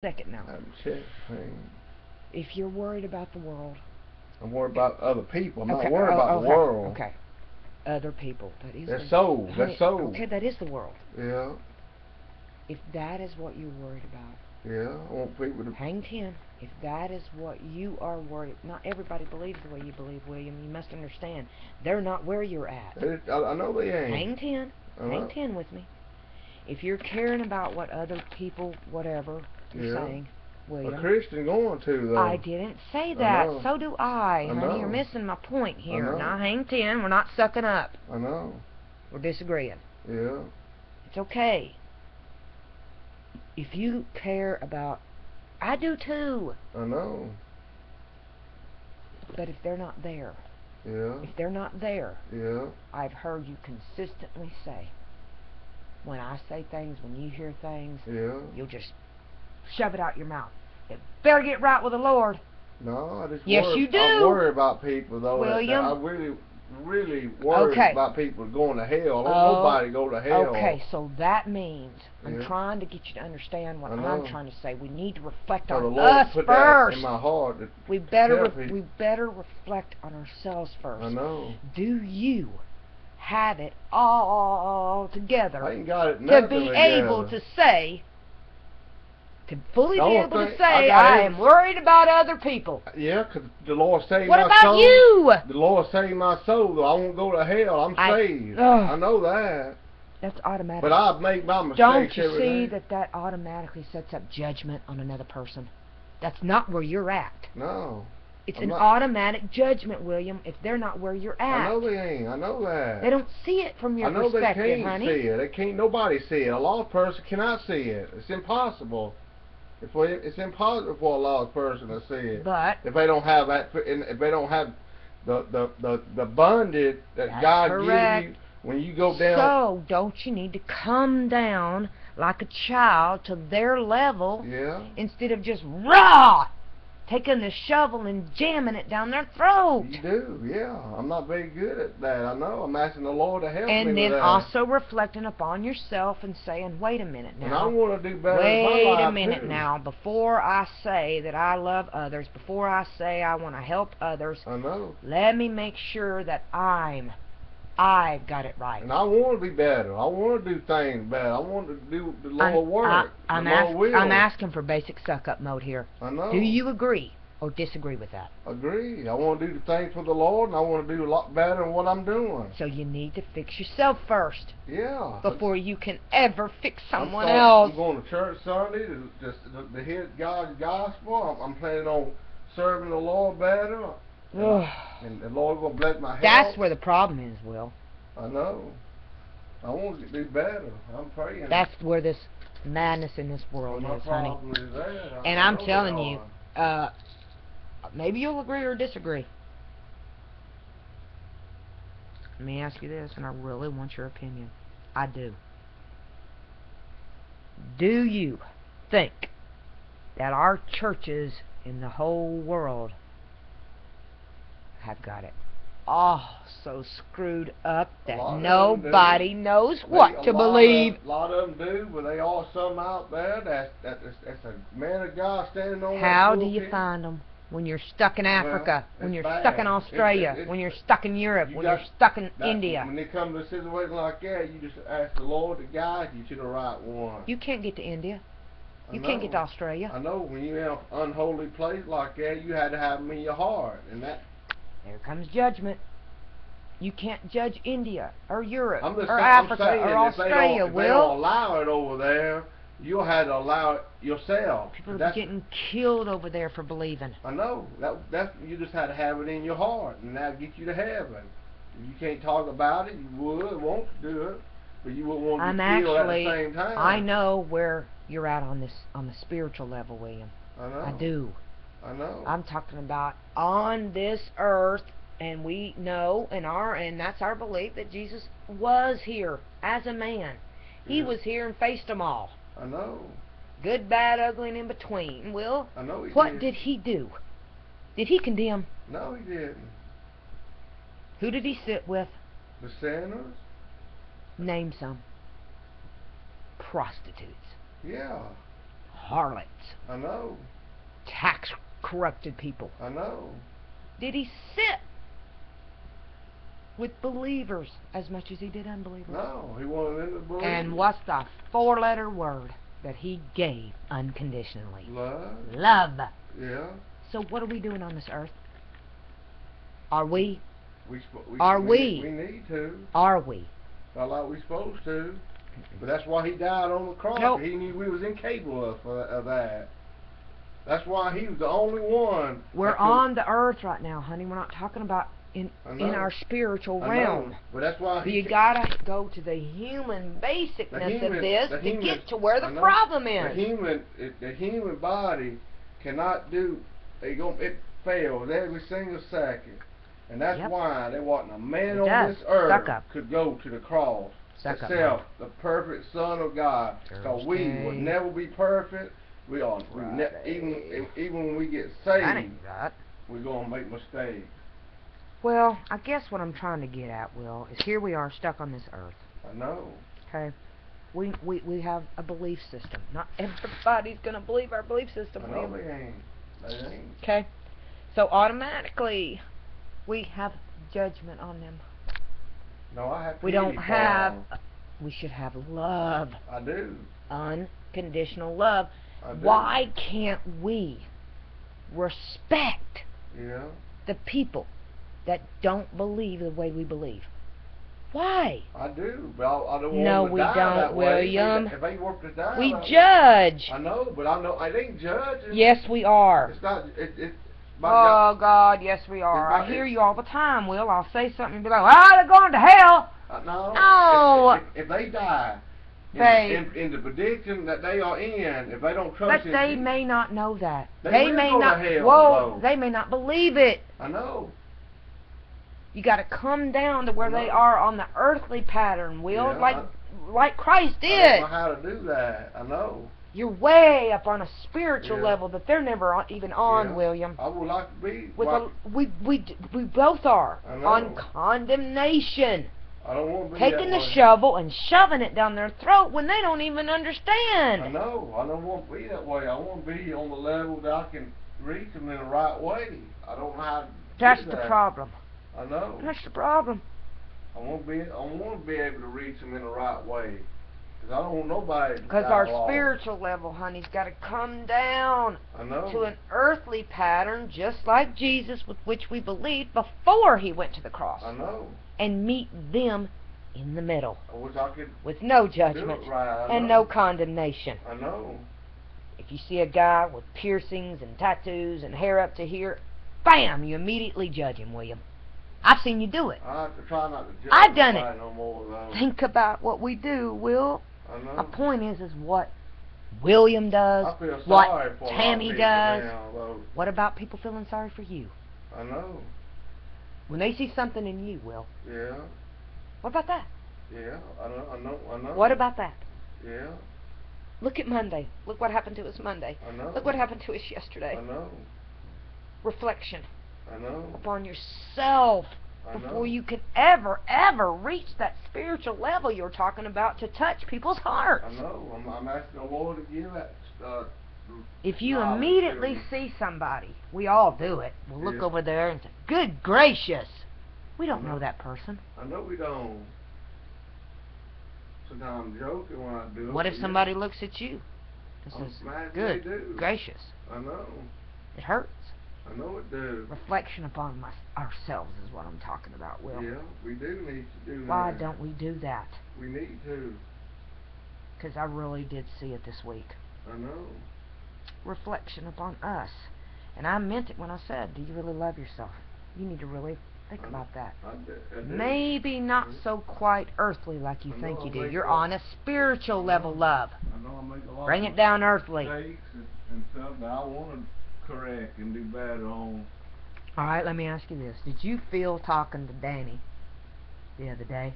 second now. I'm check thing. If you're worried about the world, I'm worried about other people. I'm okay, not worried about the world. Okay, other people. That is their souls. honey, Their souls. Okay, that is the world. Yeah. If that is what you're worried about, yeah, I want people to hang 10. If that is what you are worried, not everybody believes the way you believe, William. You must understand, they're not where you're at. I know they ain't. Hang 10. Hang 10 with me. If you're caring about what other people, whatever you're saying, William. A Christian going to, though. I didn't say that. So do I. Honey, know. you're missing my point here. Now hang 10. We're not sucking up. I know. We're disagreeing. Yeah. It's okay. If you care about... I do too. I know. But if they're not there... Yeah. If they're not there... Yeah. I've heard you consistently say... When I say things, when you hear things... Yeah. You'll just shove it out your mouth. You better get right with the Lord. No, I just worry. You do. I worry about people, though. William. I really worry about people going to hell. I don't want nobody to go to hell. Okay, so that means I'm trying to get you to understand what I'm trying to say. We need to reflect on us put first. That in my heart. We better reflect on ourselves first. I know. Do you have it all together? I ain't got it to be able to say, to fully be able to say, I am worried about other people. Yeah, because the Lord saved my soul. What about you? The Lord saved my soul, though. I won't go to hell. I'm saved. I know that. That's automatic. But I've made my mistakes. Don't you see that automatically sets up judgment on another person? That's not where you're at. No. It's an automatic judgment, William, if they're not where you're at. I know they ain't. I know that. They don't see it from your perspective, honey. I know they can't see it. They can't. Nobody see it. A lost person cannot see it. It's impossible. It's impossible for a lost person to see it. But if they don't have that, if they don't have the bondage that God gives you when you go down. So don't you need to come down like a child to their level? Yeah. Instead of just taking the shovel and jamming it down their throat. You do, yeah. I'm not very good at that. I know. I'm asking the Lord to help me with that. And then also reflecting upon yourself and saying, wait a minute now. And I want to do better in my life, Wait a minute now. Before I say that I love others, before I say I want to help others, I know. Let me make sure that I've got it right. And I want to be better. I want to do things better. I want to do the Lord work. I'm asking for basic suck-up mode here. I know. Do you agree or disagree with that? Agree. I want to do the things for the Lord, and I want to do a lot better than what I'm doing. So you need to fix yourself first. Yeah. Before you can ever fix someone else. I'm going to church Sunday to hear God's gospel. I'm planning on serving the Lord better. And the Lord will bless my health. That's where the problem is, Will. I know. I want to do better. I'm praying. That's where this madness in this world is, honey. And I'm telling you, maybe you'll agree or disagree. Let me ask you this, and I really want your opinion. I do. Do you think that our churches in the whole world have got it so screwed up that nobody knows what to believe? A lot of them do, but they are some out there that's a man of God standing on How do you find them? When you're stuck in Africa, when you're stuck in Australia, when you're stuck in Europe, when you're stuck in India. When they come to a situation like that, you just ask the Lord to guide you to the right one. You can't get to India. You can't get to Australia. I know. When you're in an unholy place like that, you had to have them in your heart, and that. There comes judgment. You can't judge India or Europe or Africa or Australia, Will. If they don't allow it over there, you'll have to allow it yourself. People are getting killed over there for believing. I know. That's you just had to have it in your heart, and that'll get you to heaven. If you can't talk about it, you won't do it, but you wouldn't want to be killed at the same time. I know where you're at on the spiritual level, William. I know. I do. I know. I'm talking about on this earth, and we know and that's our belief that Jesus was here as a man. He was here and faced them all. I know. Good, bad, ugly, and in between. Will, I know what did he do? Did he condemn? No, he didn't. Who did he sit with? The sinners. Name some. Prostitutes. Yeah. harlots. I know. Tax corrupted people. I know. Did he sit with believers as much as he did unbelievers? No, he wanted them to believe. And what's the 4-letter word that he gave unconditionally? Love. Love. Yeah. So what are we doing on this earth? Are we? We need to. Are we? Not like we're supposed to. But that's why he died on the cross. Nope. He knew we was incapable of that. That's why he was the only one. We're on the earth right now, honey. We're not talking about in our spiritual realm. But that's why you gotta go to the human basicness of this to get to where the problem is. The human body cannot do. It fails every single second, and that's why there wasn't a man on this earth could go to the cross except the perfect Son of God. Because we would never be perfect. We are even when we get saved, we're gonna make mistakes. Well, I guess what I'm trying to get at, Will, is here we are stuck on this earth. I know. Okay. We have a belief system. Not everybody's gonna believe our belief system. I know they ain't. They ain't. Okay. So automatically we have judgment on them. No, I have. We don't have. We should have love. I do. Unconditional love. I do. Why can't we respect the people that don't believe the way we believe? Why? I do, but I don't want no, them to we die don't, that way. William. If they work to die, we judge. I know, but I ain't judging. Yes, we are. It's not. Oh God, yes we are. I hear you all the time, Will. I'll say something and be like, "Ah, they're going to hell." No. If they die in the prediction that they are in, if they don't trust but they may not know that. They may not. To hell, they may not believe it. I know. You got to come down to where they are on the earthly pattern, Will, like Christ did. I don't know how to do that. I know. You're way up on a spiritual level that they're never even on, William. I would like to be. We both are on condemnation. I don't want to be taking the shovel and shoving it down their throat when they don't even understand. I know. I don't want to be that way. I want to be on the level that I can reach them in the right way. I don't know how to That's do the that. problem. I know. That's the problem. I want to be able to reach them in the right way. Because I don't want nobody to Because our spiritual level, honey's got to come down to an earthly pattern, just like Jesus, with which we believed before he went to the cross. I know. And meet them in the middle. I wish I could with no judgment and no condemnation. I know. If you see a guy with piercings and tattoos and hair up to here, bam, you immediately judge him, William. I've seen you do it. I have to try not to judge I've done it. No more, though. Think about what we do, Will. I know. My point is what William does, I feel what sorry for Tammy does. Now, what about people feeling sorry for you? I know. When they see something in you, Will. Yeah. What about that? Yeah, I know. What about that? Yeah. Look at Monday. Look what happened to us Monday. I know. Look what happened to us yesterday. I know. Reflection. I know. Upon yourself before you can ever reach that spiritual level you're talking about to touch people's hearts. I know. I'm asking the Lord to give that. If you immediately see somebody, we all do it. We'll look over there and say, "Good gracious, we don't know that person." I know we don't. Sometimes I'm joking when I do it. What if somebody looks at you and says, "Good gracious"? I know. It hurts. I know it does. Reflection upon ourselves is what I'm talking about, Will. Yeah, we do need to do that. Why don't we do that? We need to. Because I really did see it this week. I know. Reflection upon us. And I meant it when I said, do you really love yourself? You need to really think about that. I do. Maybe not so quite earthly like you think you do. You're on a spiritual level, love. I know I make a lot Bring it down earthly. Mistakes and stuff that I want to correct and do better on. Alright, let me ask you this. Did you feel talking to Danny the other day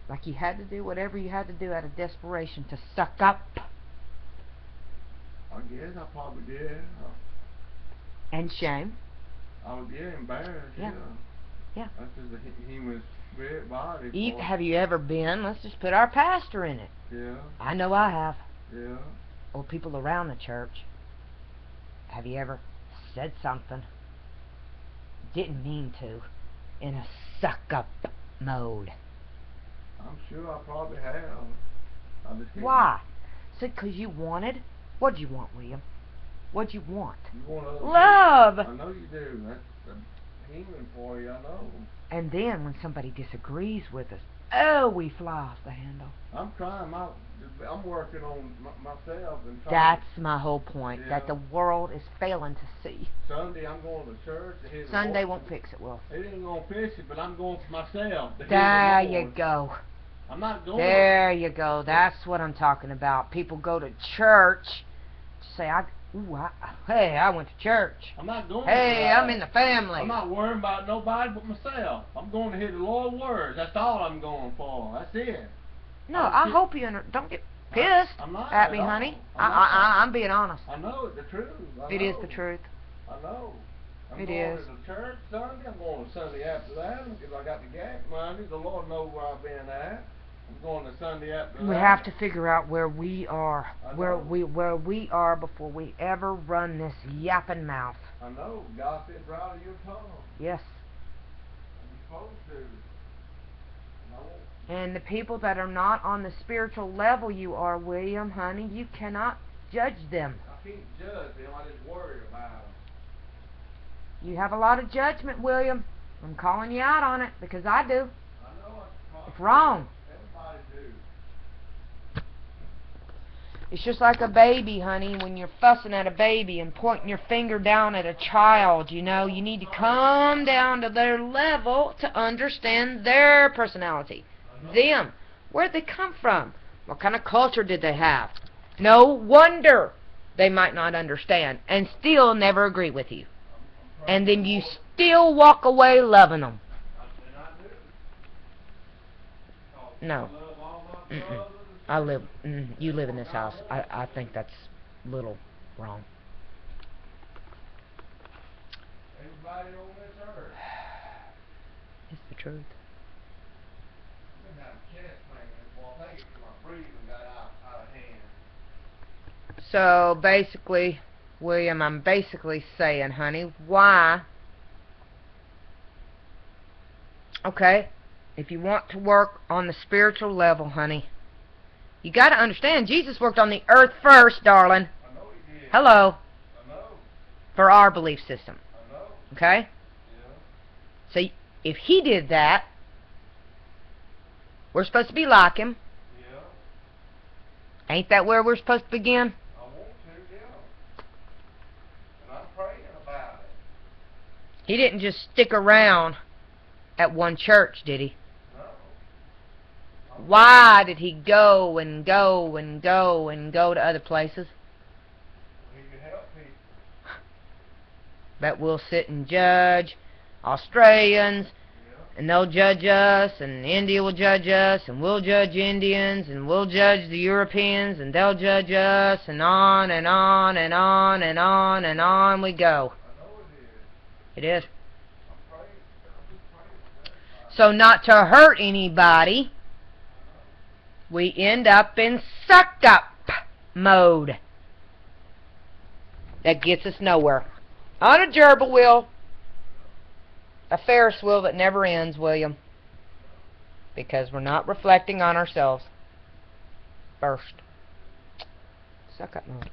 like you had to do whatever you had to do out of desperation to suck up? I guess I probably did. And shame? I was getting embarrassed, yeah. That's just the human spirit body. Have you ever been, let's just put our pastor in it. Yeah. I know I have. Yeah. or people around the church, have you ever said something, didn't mean to, in a suck-up mode? I'm sure I probably have. Why? So, because you wanted? What'd you want, William? What'd you want? You want love! I know you do. That's the human for you, I know. And then when somebody disagrees with us, oh, we fly off the handle. I'm working on myself and trying. That's my whole point, Yeah. that the world is failing to see. Sunday I'm going to church to hear the Sunday Lord. won't fix it, Will. It ain't going to fix it, but I'm going for myself to There hear the Lord. you go. I'm not going. There you go. That's what I'm talking about. People go to church to say, hey, I went to church. I'm not going. Hey, I'm in the family. I'm not worrying about nobody but myself. I'm going to hear the Lord's words. That's all I'm going for. That's it. No, I hope you don't get pissed at me, honey. I'm being honest. I know it's the truth. It is the truth. I know. I'm it going is. to the church Sunday. I'm going to Sunday after that because I got the gas money. The Lord knows where I've been at. I'm going to Sunday after that. We have to figure out where we are, where we are before we ever run this yapping mouth. I know. God said, "Right of your tongue." Yes. You're supposed to. No. And the people that are not on the spiritual level you are, William, honey, you cannot judge them. I can't judge them. I just worry about them. You have a lot of judgment, William. I'm calling you out on it because I do. I know it's wrong. Everybody do. It's just like a baby, honey, when you're fussing at a baby and pointing your finger down at a child, you know, you need to come down to their level to understand their personality. Them. Where'd they come from? What kind of culture did they have? No wonder they might not understand and still never agree with you. And then you still walk away loving them. No. You live in this house. I think that's a little wrong. Everybody on this earth. It's the truth. I've been having chest pain. Well, I think my breathing got out of hand. So basically, William, I'm basically saying, honey, why? Okay, if you want to work on the spiritual level, honey, you got to understand, Jesus worked on the earth first, darling. I know he did. Hello. I know. For our belief system. I know. Okay? Yeah. So if he did that, we're supposed to be like him. Yeah. Ain't that where we're supposed to begin? I want to, yeah. And I'm praying about it. He didn't just stick around at one church, did he? No. Why did he go and go and go and go to other places? He can help people. But we'll sit and judge Australians, Yeah. and they'll judge us, and India will judge us, and we'll judge Indians, and we'll judge the Europeans, and they'll judge us, and on and on and on and on and on we go. I know it is. It is. I'm praying. I'm just praying. So not to hurt anybody, we end up in suck-up mode. That gets us nowhere. On a gerbil wheel. A Ferris wheel that never ends, William. Because we're not reflecting on ourselves first. Suck-up mode.